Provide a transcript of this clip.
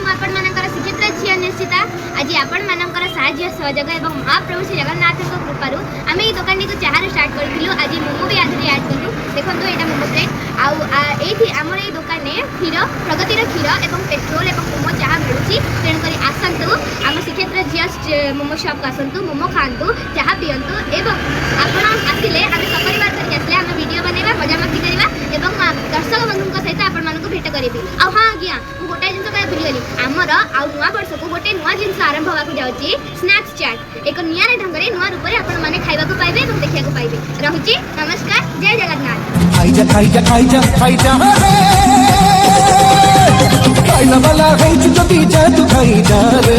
श्रीक्षेत्र झी निश्चिता आज आपण मानकर साहाय्य सहयोग और महाप्रभु श्री जगन्नाथ कृपारू आम ये दुकान को चाह स्टार्ट करूँ आज मोमो भी आज ऐड करूँ देखो यहाँ मोमो प्लेट आईटी आम ये दुकान क्षीर प्रगतिर क्षीर और पेट्रोल और मोमो चाह मिलूँ तेणुक आसतु आम श्रीक्षेत्र झी मोमो शॉप को आसतु मोमो खातु चाह पीयंतु एवं आपण आसिले आम सपरिवार करके आसिले आम वीडियो बनवा मजामस्ती करवा दर्शक बंधु सहित आपण मानक भेट करी हाँ आज्ञा गोटे जिन क्या भूलीगली आमर आउ नुआ वर्ष को गोटे नुआ जिन आरंभ होगा जाऊँगी स्नैक्स चाट एक निरा ढंग से नुआ रूप में आपण मैंने खाइबा पाइबे और देखा पाइबे रहुची नमस्कार जय जगन्नाथ खाइजा खाइजा खाइजा खाइजा रे खाइला वाला है जो दी जा तू खाइजा रे